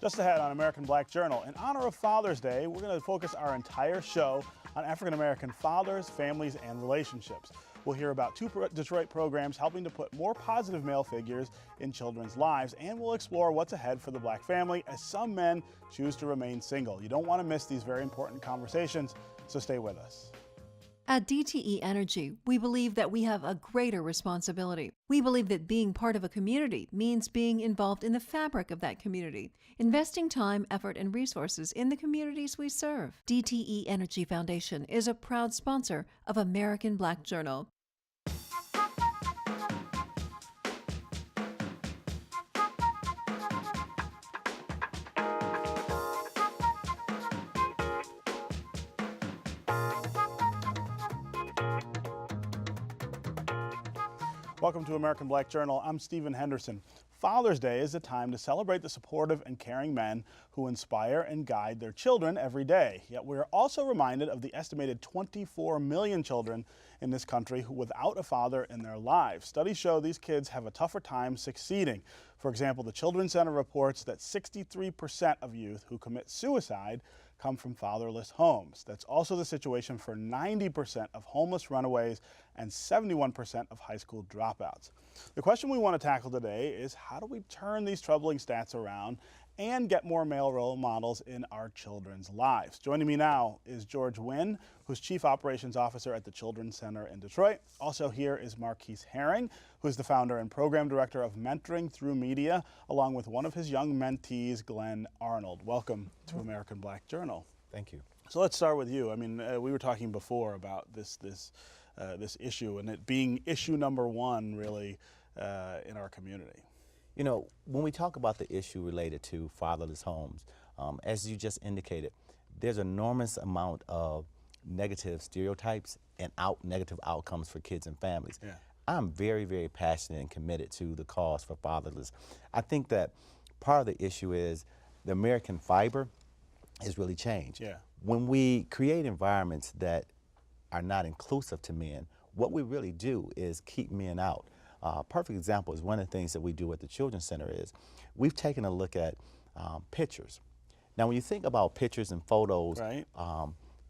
Just ahead on American Black Journal, in honor of Father's Day, we're going to focus our entire show on African American fathers, families, and relationships. We'll hear about two Detroit programs helping to put more positive male figures in children's lives, and we'll explore what's ahead for the black family as some men choose to remain single. You don't want to miss these very important conversations, so stay with us. At DTE Energy, we believe that we have a greater responsibility. We believe that being part of a community means being involved in the fabric of that community, investing time, effort, and resources in the communities we serve. DTE Energy Foundation is a proud sponsor of American Black Journal. Welcome to American Black Journal. I'm Stephen Henderson. Father's Day is a time to celebrate the supportive and caring men who inspire and guide their children every day. Yet we're also reminded of the estimated 24 million children in this country who without a father in their lives. Studies show these kids have a tougher time succeeding. For example, the Children's Center reports that 63% of youth who commit suicide come from fatherless homes. That's also the situation for 90% of homeless runaways and 71% of high school dropouts. The question we want to tackle today is how do we turn these troubling stats around and get more male role models in our children's lives? Joining me now is George Wynn, who's Chief Operations Officer at the Children's Center in Detroit. Also here is Marquise Herring, who's the founder and program director of Mentoring Through Media, along with one of his young mentees, Glenn Arnold. Welcome to American Black Journal. Thank you. So let's start with you. I mean, we were talking before about this issue and it being issue number one, really, in our community. You know, when we talk about the issue related to fatherless homes, as you just indicated, there's an enormous amount of negative stereotypes and negative outcomes for kids and families. Yeah. I'm very, very passionate and committed to the cause for fatherless. I think that part of the issue is the American fiber has really changed. Yeah. When we create environments that are not inclusive to men, what we really do is keep men out. Perfect example is one of the things that we do at the Children's Center is we've taken a look at pictures. Now, when you think about pictures and photos, right,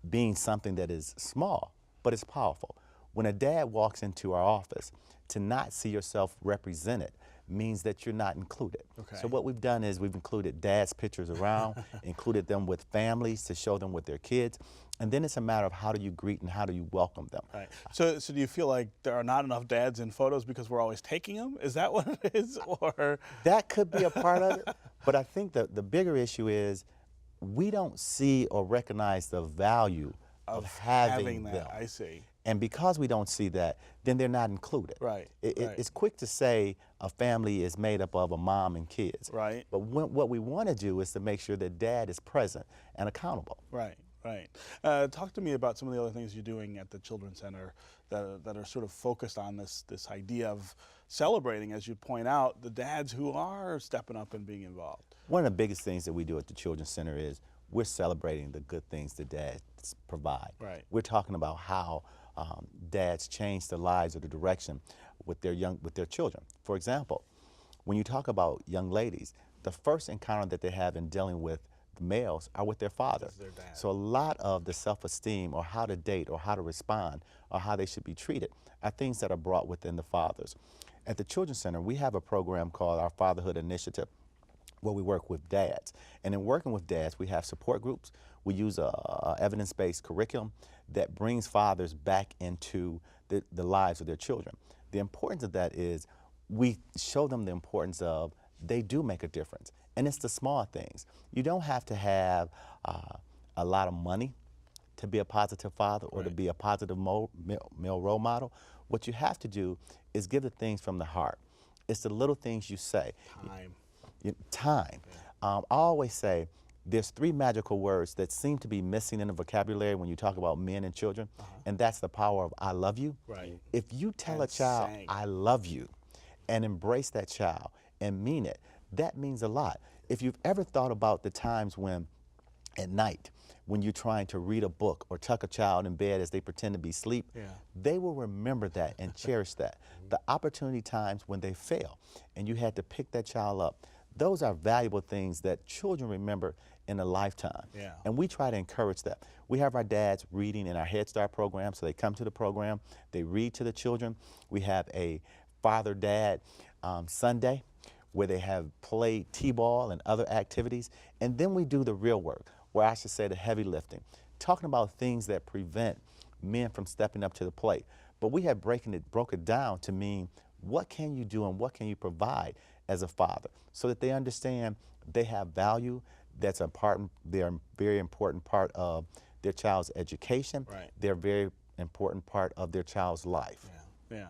being something that is small, but it's powerful. When a dad walks into our office, to not see yourself represented means that you're not included. Okay. So what we've done is we've included dad's pictures around, included them with families to show them with their kids, and then it's a matter of how do you greet and how do you welcome them. Right. So do you feel like there are not enough dads in photos because we're always taking them? Is that what it is? Or that could be a part of it, but I think that the bigger issue is we don't see or recognize the value of having that. them. I see. And because we don't see that, then they're not included. Right. It's quick to say a family is made up of a mom and kids. Right. But what we want to do is to make sure that dad is present and accountable. Right. Right. Talk to me about some of the other things you're doing at the Children's Center that are sort of focused on this idea of celebrating, as you point out, the dads who are stepping up and being involved. One of the biggest things that we do at the Children's Center is we're celebrating the good things that dads provide. Right. We're talking about how dads change the lives or the direction with their children. For example, when you talk about young ladies, the first encounter that they have in dealing with the males are with their father. Their dad. So a lot of the self-esteem or how to date or how to respond or how they should be treated are things that are brought within the fathers. At the Children's Center, we have a program called our Fatherhood Initiative where we work with dads. And in working with dads, we have support groups. We use a evidence-based curriculum that brings fathers back into the lives of their children. The importance of that is we show them the importance of they do make a difference. And it's the small things. You don't have to have a lot of money to be a positive father or to be a positive male role model. What you have to do is give the things from the heart. It's the little things you say. Time. I always say there's three magical words that seem to be missing in the vocabulary when you talk about men and children, and that's the power of I love you. Right. If you tell a child I love you and embrace that child and mean it, that means a lot. If you've ever thought about the times when at night when you're trying to read a book or tuck a child in bed as they pretend to be asleep, they will remember that and cherish that. The opportunity times when they fail and you had to pick that child up, Those are valuable things that children remember in a lifetime. Yeah. And we try to encourage that. We have our dads reading in our Head Start program, so they come to the program, they read to the children. We have a father-dad Sunday where they have played t-ball and other activities. And then we do the real work, or I should say the heavy lifting, talking about things that prevent men from stepping up to the plate. But we have broke it down to mean what can you do and what can you provide as a father, so that they understand they have value. That's they're a very important part of their child's education. Right. They're a very important part of their child's life. Yeah.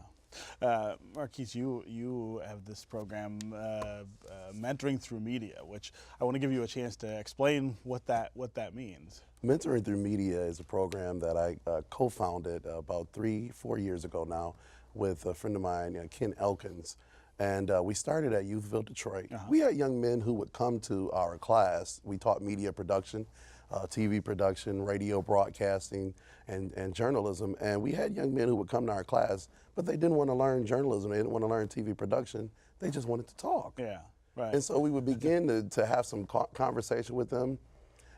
Marquise, you have this program, Mentoring Through Media, which I want to give you a chance to explain what that means. Mentoring Through Media is a program that I co-founded about 3-4 years ago now with a friend of mine, Ken Elkins. And we started at Youthville, Detroit. We had young men who would come to our class. We taught media production, TV production, radio broadcasting, and journalism. And we had young men who would come to our class, but they didn't want to learn journalism. They didn't want to learn TV production. They just wanted to talk. Yeah, right. And so we would begin to have some conversation with them.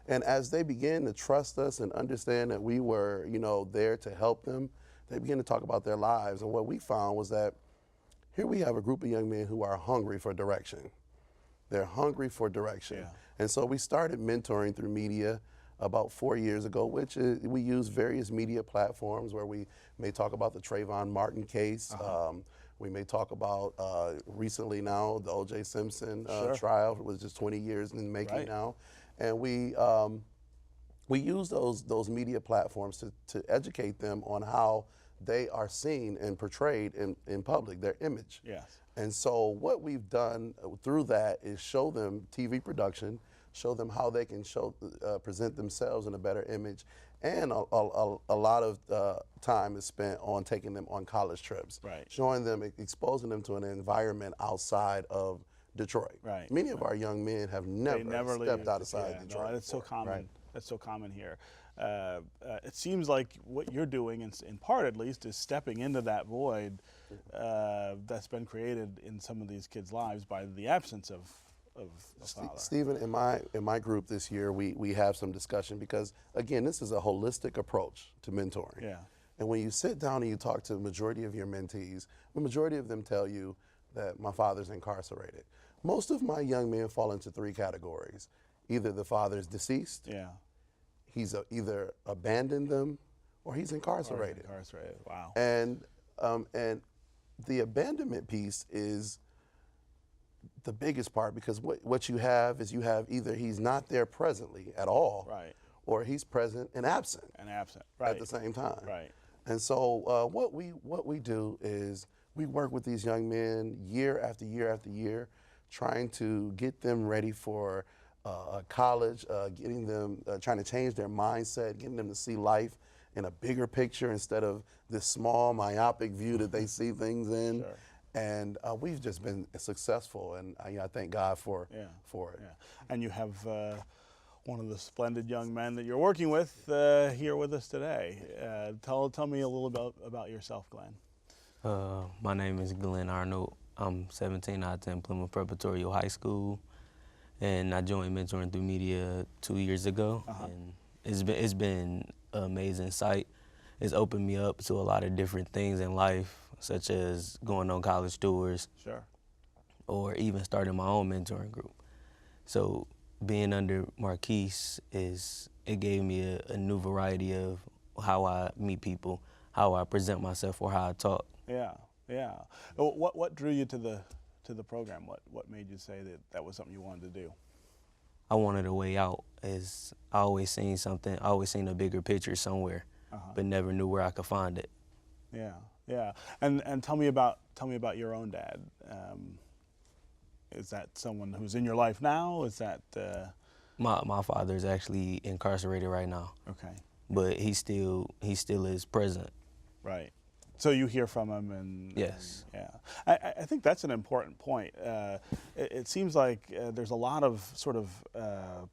And as they began to trust us and understand that we were, there to help them, they began to talk about their lives. And what we found was that here we have a group of young men who are hungry for direction. They're hungry for direction. Yeah. And so we started Mentoring Through Media about 4 years ago, which we use various media platforms where we may talk about the Trayvon Martin case. We may talk about recently now the O.J. Simpson trial, which is 20 years in the making now. And we use those media platforms to educate them on how they are seen and portrayed in public, their image. Yes. And so what we've done through that is show them TV production, show them how they can present themselves in a better image, and a lot of time is spent on taking them on college trips, showing them, exposing them to an environment outside of Detroit. Right. Many of our young men have never stepped outside Detroit. No, that's so common. Right. That's so common here. It seems like what you're doing, in part at least, is stepping into that void that's been created in some of these kids' lives by the absence of a father. Stephen, in my group this year, we have some discussion because, again, this is a holistic approach to mentoring. Yeah. And when you sit down and you talk to the majority of your mentees, the majority of them tell you that my father's incarcerated. Most of my young men fall into 3 categories. Either the father's deceased, he's either abandoned them, or he's incarcerated. Wow. And the abandonment piece is the biggest part, because what you have is either he's not there presently at all, or he's present and absent. At the same time. Right. And so what we do is we work with these young men year after year after year, trying to get them ready for college, getting them, trying to change their mindset, getting them to see life in a bigger picture instead of this small myopic view that they see things in. Sure. And we've just been successful, and I thank God for it. Yeah. And you have one of the splendid young men that you're working with here with us today. Tell me a little about yourself, Glenn. My name is Glenn Arnold. I'm 17. I attend Plymouth Preparatory High School, and I joined Mentoring Through Media 2 years ago. And it's been an amazing sight. It's opened me up to a lot of different things in life, such as going on college tours, or even starting my own mentoring group. So being under Marquise, it gave me a new variety of how I meet people, how I present myself, or how I talk. Yeah. What drew you to the program? What made you say that was something you wanted to do? I wanted a way out, as I always seen something. I always seen a bigger picture somewhere, but never knew where I could find it. Yeah. And tell me about your own dad. Is that someone who's in your life now? Is that my father is actually incarcerated right now. Okay. But he still is present. Right. So you hear from him, and yes. I think that's an important point. It seems like there's a lot of sort of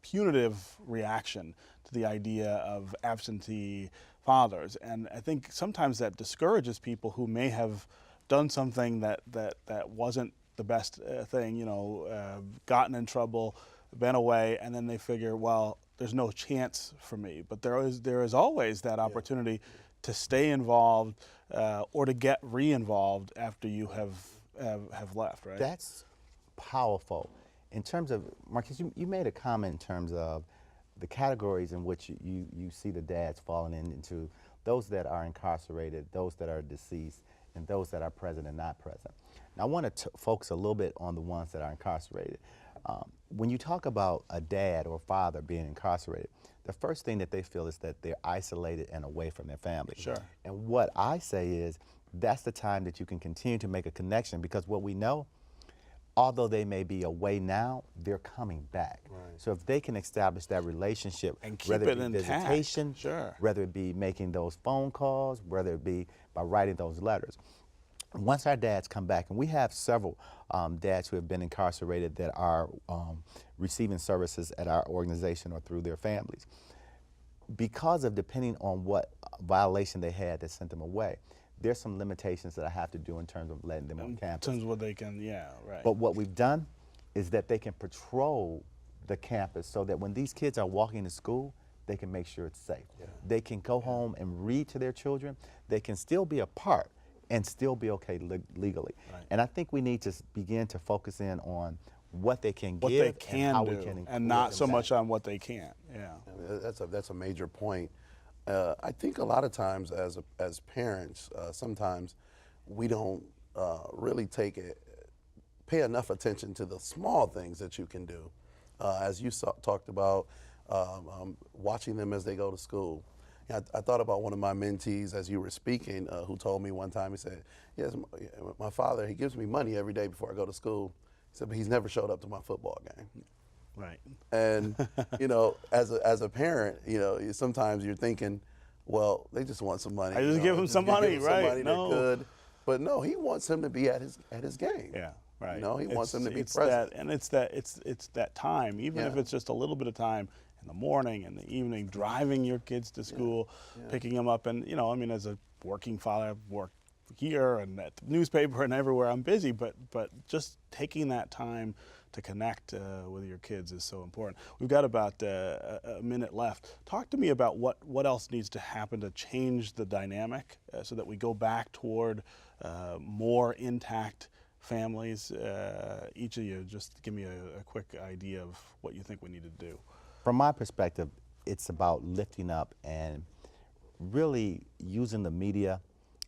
punitive reaction to the idea of absentee fathers, and I think sometimes that discourages people who may have done something that wasn't the best thing, you know, gotten in trouble, been away, and then they figure, well, there's no chance for me. But there is always that opportunity to stay involved or to get re-involved after you have left, right? That's powerful. In terms of, Marcus, you made a comment in terms of the categories in which you see the dads falling into, those that are incarcerated, those that are deceased, and those that are present and not present. Now I want to focus a little bit on the ones that are incarcerated. When you talk about a dad or father being incarcerated, the first thing that they feel is that they're isolated and away from their family. Sure. And what I say is that's the time that you can continue to make a connection, because what we know, although they may be away now, they're coming back. Right. So if they can establish that relationship, And keep whether it it be intact, visitation, sure. whether it be making those phone calls, whether it be by writing those letters. Once our dads come back, and we have several dads who have been incarcerated that are receiving services at our organization or through their families, because of depending on what violation they had that sent them away, there's some limitations that I have to do in terms of letting them on campus. In terms of what they can, yeah, right. But what we've done is that they can patrol the campus so that when these kids are walking to school, they can make sure it's safe. Yeah. They can go home and read to their children. They can still be apart and still be okay legally. Right. And I think we need to begin to focus in on what they can give, they can and how do, we can and not so much on what they can't. Yeah, that's a major point. I think a lot of times as parents, sometimes we don't really pay enough attention to the small things that you can do. As you talked about, watching them as they go to school. I thought about one of my mentees as you were speaking, who told me one time, he said, yes, my father, he gives me money every day before I go to school. He said, but he's never showed up to my football game. right. And, you know, as a parent, you know, sometimes you're thinking, well, they just want some money. I just give him some money, right? No. They're good. But no, he wants him to be at his game. Yeah, right. You know, he wants him to be That, present. and it's that time, even if it's just a little bit of time in the morning and the evening, driving your kids to school, picking them up. And, you know, I mean, as a working father, I've worked here and at the newspaper and everywhere, I'm busy, but just taking that time to connect with your kids is so important. We've got about a minute left. Talk to me about what else needs to happen to change the dynamic so that we go back toward more intact families. Each of you, just give me a quick idea of what you think we need to do. From my perspective, it's about lifting up and really using the media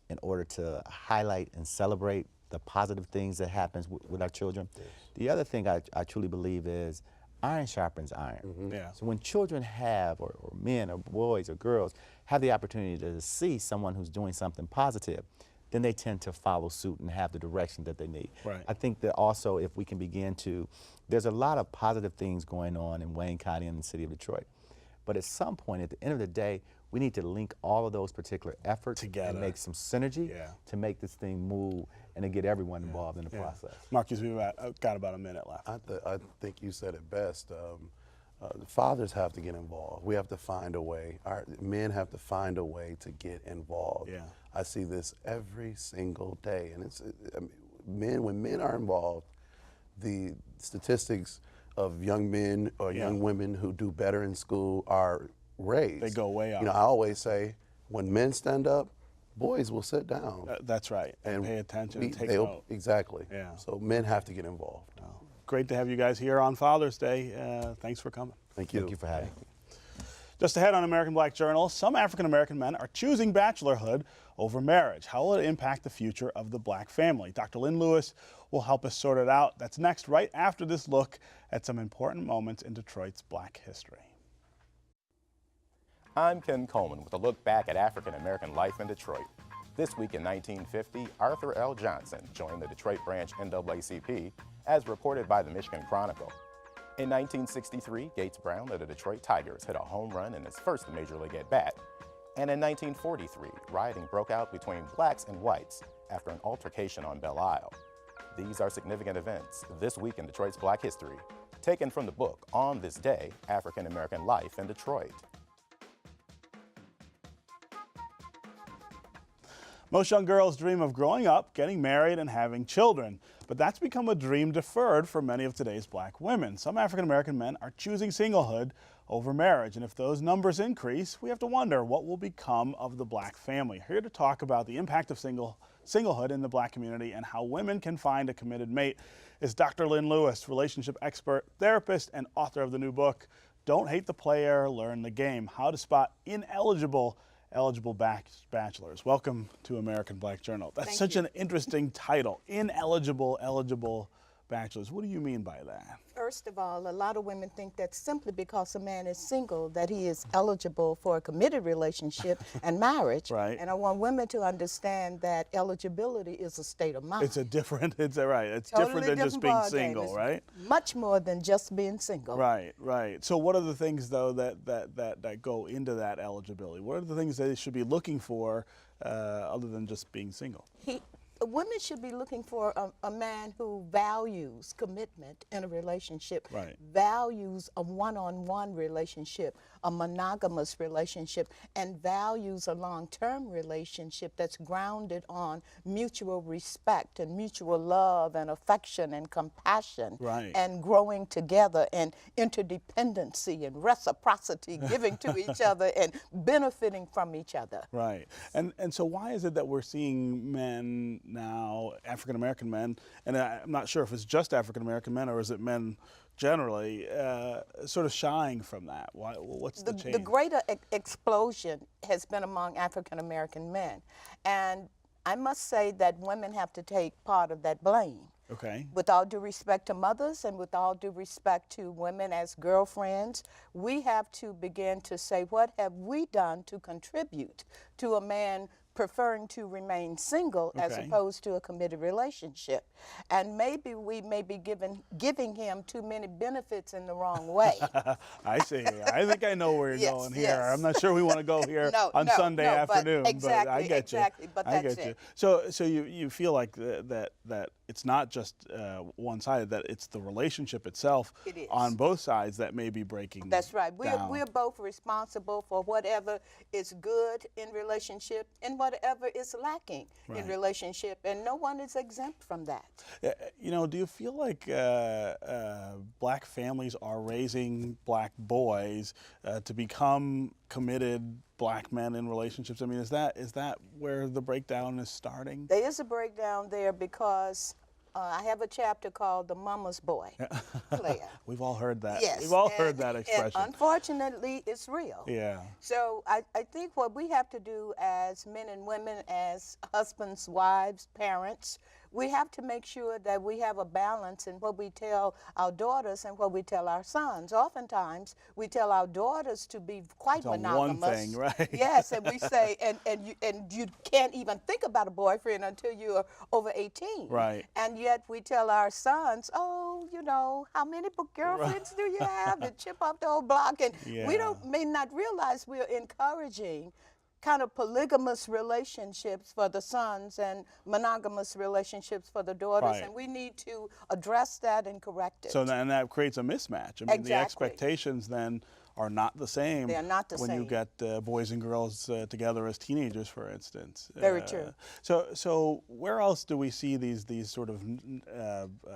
in order to highlight and celebrate the positive things that happens with our children. Yes. The other thing I truly believe is iron sharpens iron. Mm-hmm. Yeah. So when children have, or men or boys or girls, have the opportunity to see someone who's doing something positive, then they tend to follow suit and have the direction that they need. Right. I think that also if we can begin to, there's a lot of positive things going on in Wayne County and the city of Detroit. But at some point, at the end of the day, we need to link all of those particular efforts together and make some synergy to make this thing move and to get everyone involved in the process. Marcus, we've got about a minute left. I think you said it best. The fathers have to get involved. We have to find a way. Our men have to find a way to get involved. Yeah. I see this every single day, and when men are involved, the statistics of young men or young women who do better in school are raised. They go way up. You know, I always say, when men stand up, boys will sit down. That's right. And pay attention and take they'll, note. Exactly. Yeah. So men have to get involved. Great to have you guys here on Father's Day. Thanks for coming. Thank you. Thank you for having me. Just ahead on American Black Journal, some African American men are choosing bachelorhood over marriage. How will it impact the future of the black family? Dr. Lynn Lewis will help us sort it out. That's next, right after this look at some important moments in Detroit's black history. I'm Ken Coleman with a look back at African American life in Detroit. This week in 1950, Arthur L. Johnson joined the Detroit branch NAACP, as reported by the Michigan Chronicle. In 1963, Gates Brown of the Detroit Tigers hit a home run in his first major league at-bat. And in 1943, rioting broke out between blacks and whites after an altercation on Belle Isle. These are significant events this week in Detroit's black history, taken from the book On This Day, African American Life in Detroit. Most young girls dream of growing up, getting married, and having children. But that's become a dream deferred for many of today's black women. Some African American men are choosing singlehood over marriage. And if those numbers increase, we have to wonder what will become of the black family. Here to talk about the impact of singlehood in the black community and how women can find a committed mate is Dr. Lynn Lewis, relationship expert, therapist, and author of the new book, Don't Hate the Player, Learn the Game: How to Spot Eligible Bachelors. Welcome to American Black Journal. That's such an interesting title, eligible bachelors. What do you mean by that? First of all, a lot of women think that simply because a man is single that he is eligible for a committed relationship and marriage. Right. And I want women to understand that eligibility is a state of mind. It's different than Totally just being ball game. single, It's right? much more than just being single. Right. So what are the things though that go into that eligibility? What are the things that they should be looking for other than just being single? Women should be looking for a man who values commitment in a relationship, Right. values a one-on-one relationship, a monogamous relationship, and values a long-term relationship that's grounded on mutual respect and mutual love and affection and compassion, Right. and growing together and interdependency and reciprocity, giving to each other and benefiting from each other. Right. And so why is it that we're seeing men now, African American men, and I'm not sure if it's just African American men or is it men generally, sort of shying from that? What's the change? The greater explosion has been among African American men. And I must say that women have to take part of that blame. Okay. With all due respect to mothers and with all due respect to women as girlfriends, we have to begin to say, what have we done to contribute to a man preferring to remain single as opposed to a committed relationship? And maybe we may be giving him too many benefits in the wrong way. I see. I think I know where you're going here. Yes. I'm not sure we want to go here on Sunday afternoon, but I get you. But I that's get you. it. So you feel like that it's not just one-sided, that it's the relationship itself on both sides that may be breaking That's right. down. We're both responsible for whatever is good in relationship and whatever is lacking in relationship, and no one is exempt from that. You know, do you feel like black families are raising black boys to become committed black men in relationships? I mean, is that where the breakdown is starting? There is a breakdown there because I have a chapter called The Mama's Boy Player. We've all heard that. Yes. We've all heard that expression. And unfortunately, it's real. Yeah. So I think what we have to do as men and women, as husbands, wives, parents, we have to make sure that we have a balance in what we tell our daughters and what we tell our sons. Oftentimes, we tell our daughters to be quite monogamous. One thing, right? Yes, and we say, and you can't even think about a boyfriend until you're over 18. Right. And yet we tell our sons, oh, you know, how many girlfriends do you have? To chip off the whole block. And we may not realize we're encouraging kind of polygamous relationships for the sons and monogamous relationships for the daughters, Right. and we need to address that and correct it. So and that creates a mismatch. I mean, the expectations then are not the same. They are not the when same. you get boys and girls together as teenagers, for instance. Very true. So where else do we see these sort of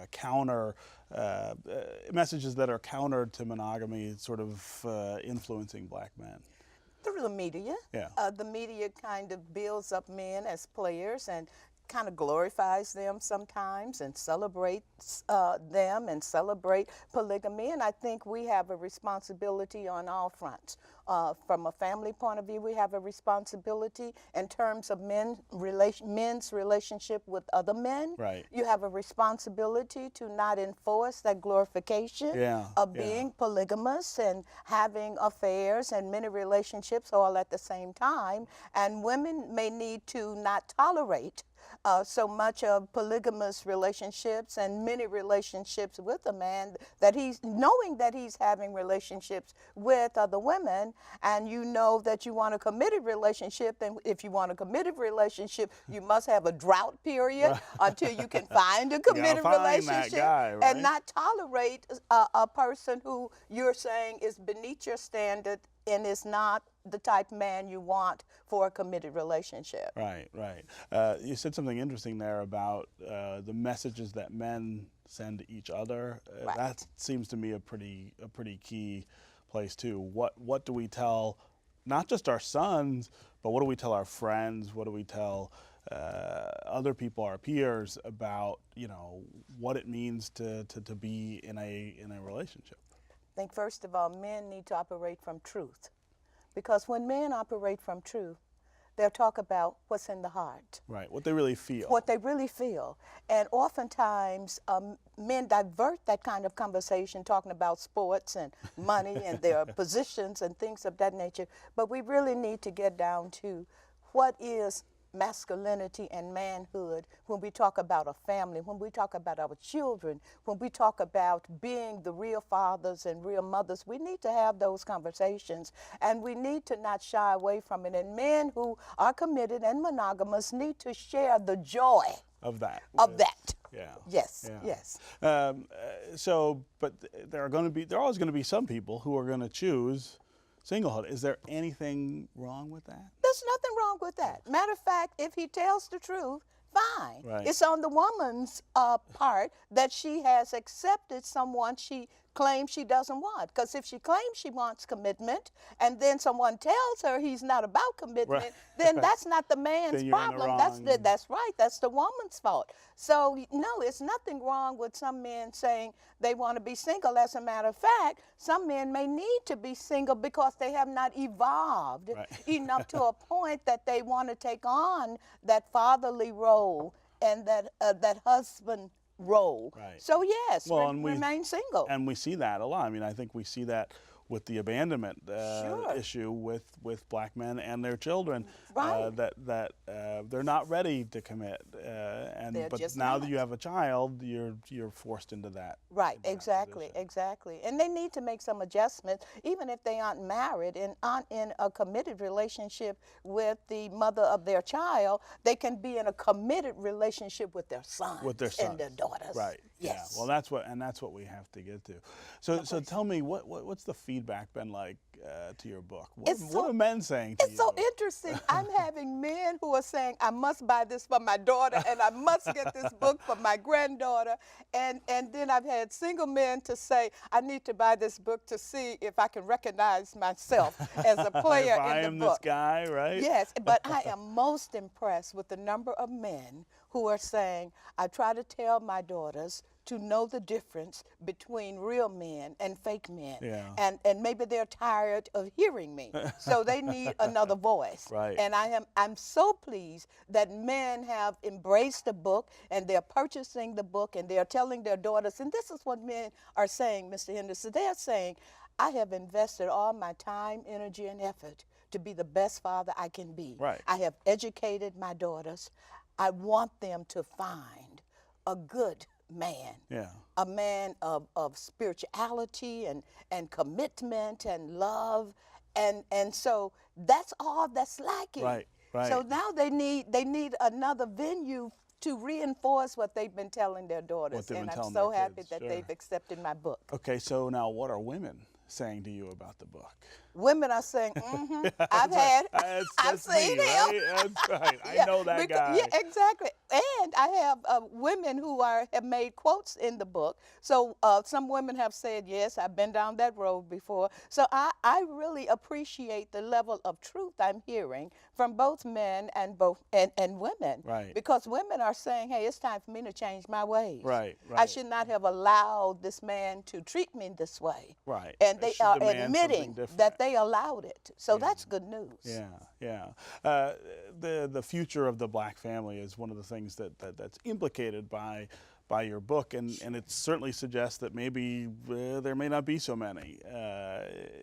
counter messages that are counter to monogamy, sort of influencing black men? Through the media. Yeah. The media kind of builds up men as players and kind of glorifies them sometimes and celebrates them and celebrate polygamy. And I think we have a responsibility on all fronts. From a family point of view, we have a responsibility in terms of men's relationship with other men. Right. You have a responsibility to not enforce that glorification of being polygamous and having affairs and many relationships all at the same time. And women may need to not tolerate so much of polygamous relationships and many relationships with a man that he's knowing that he's having relationships with other women, and you know that you want a committed relationship. And if you want a committed relationship, you must have a drought period until you can find a committed relationship, guy, right? and not tolerate a person who you're saying is beneath your standard is not the type man you want for a committed relationship. Right, right. You said something interesting there about the messages that men send to each other. Right. That seems to me a pretty key place too. What do we tell, not just our sons, but what do we tell our friends? What do we tell other people, our peers, about, you know, what it means to be in a relationship? I think first of all, men need to operate from truth, because when men operate from truth, they'll talk about what's in the heart. Right, what they really feel. What they really feel. And oftentimes, men divert that kind of conversation talking about sports and money and their positions and things of that nature. But we really need to get down to what is masculinity and manhood when we talk about a family, when we talk about our children, when we talk about being the real fathers and real mothers. We need to have those conversations, and we need to not shy away from it. And men who are committed and monogamous need to share the joy of that. Yeah. Yes. Yeah. Yes. But there are always going to be some people who are going to choose singlehood. Is there anything wrong with that? There's nothing wrong with that. Matter of fact, if he tells the truth, fine. Right. It's on the woman's part that she has accepted someone she claims she doesn't want. Because if she claims she wants commitment and then someone tells her he's not about commitment, right. then that's not the man's Then you're in the problem. wrong. That's right. That's the woman's fault. So, no, it's nothing wrong with some men saying they want to be single. As a matter of fact, some men may need to be single because they have not evolved right. enough to a point that they want to take on that fatherly role and that husband role. Right. So yes, Well, remain single. And we see that a lot. I mean, I think we see that with the abandonment Sure. issue with black men and their children, Right. that they're not ready to commit, They're but just now not. that you have a child, you're forced into that. Right, into that exactly, position. exactly. And they need to make some adjustments, even if they aren't married and aren't in a committed relationship with the mother of their child. They can be in a committed relationship with their sons, With their sons. and their daughters. Right. Yes. Yeah. Well, that's what we have to get to. So tell me, what's the feedback been like to your book? What are men saying to you? It's so interesting. I'm having men who are saying, I must buy this for my daughter, and I must get this book for my granddaughter. And then I've had single men to say, I need to buy this book to see if I can recognize myself as a player if I in am the book. this guy, right? Yes, but I am most impressed with the number of men who are saying, I try to tell my daughters to know the difference between real men and fake men. Yeah. And maybe they're tired of hearing me, so they need another voice. Right. And I'm so pleased that men have embraced the book, and they're purchasing the book, and they're telling their daughters, and this is what men are saying, Mr. Henderson, they're saying, I have invested all my time, energy, and effort to be the best father I can be. Right. I have educated my daughters. I want them to find a good man. Yeah. A man of spirituality and commitment and love. And so that's all that's lacking. Right, right. So now they need another venue to reinforce what they've been telling their daughters. And I'm so happy that they've accepted my book. Okay, so now what are women saying to you about the book? Women are saying, I've seen me, him. Right? That's right. I know that guy. Yeah, exactly. And I have women who have made quotes in the book. So some women have said, yes, I've been down that road before. So I really appreciate the level of truth I'm hearing from both men and women. Right. Because women are saying, hey, it's time for me to change my ways. Right, I right. should not have allowed this man to treat me this way. Right. And I they should are demand admitting something different. that they allowed it. So that's good news. Yeah, yeah. The future of the black family is one of the things that's implicated by your book, and it certainly suggests that maybe there may not be so many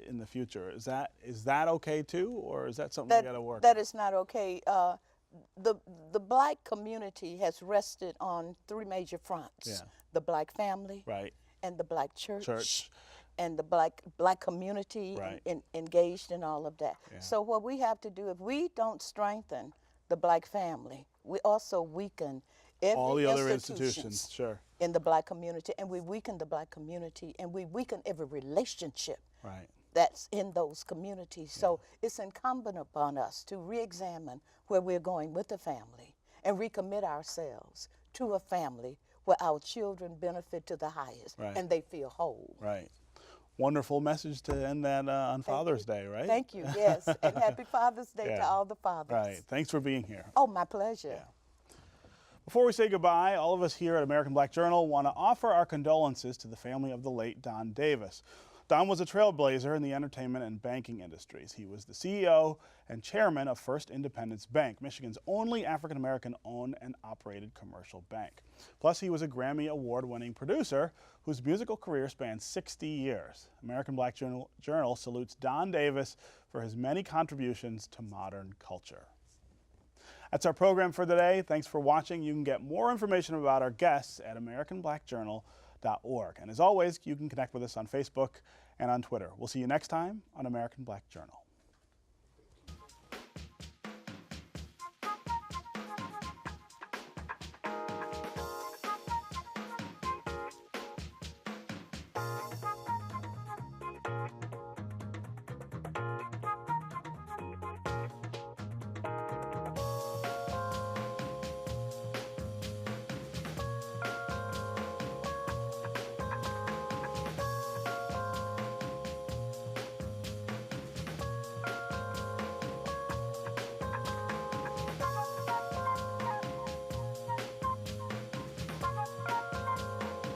in the future. Is that okay too, or is that something we got to work on? That is not okay. The black community has rested on three major fronts: Yeah. the black family, Right. and the black church. And the black community Right. engaged in all of that. Yeah. So what we have to do, if we don't strengthen the black family, we also weaken every All the other institutions institutions, sure. in the black community, and we weaken the black community, and we weaken every relationship Right. that's in those communities. So it's incumbent upon us to re-examine where we're going with the family and recommit ourselves to a family where our children benefit to the highest and they feel whole. Right. Wonderful message to end that on Father's Day, right? Thank you, yes. And happy Father's Day to all the fathers. Right. Thanks for being here. Oh, my pleasure. Yeah. Before we say goodbye, all of us here at American Black Journal want to offer our condolences to the family of the late Don Davis. Don was a trailblazer in the entertainment and banking industries. He was the CEO and chairman of First Independence Bank, Michigan's only African-American owned and operated commercial bank. Plus, he was a Grammy Award-winning producer whose musical career spanned 60 years. American Black Journal salutes Don Davis for his many contributions to modern culture. That's our program for today. Thanks for watching. You can get more information about our guests at AmericanBlackJournal.org. And as always, you can connect with us on Facebook and on Twitter. We'll see you next time on American Black Journal.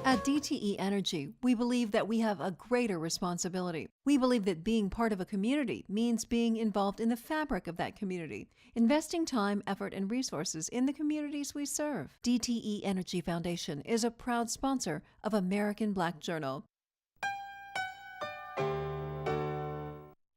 At DTE Energy, we believe that we have a greater responsibility. We believe that being part of a community means being involved in the fabric of that community, investing time, effort, and resources in the communities we serve. DTE Energy Foundation is a proud sponsor of American Black Journal.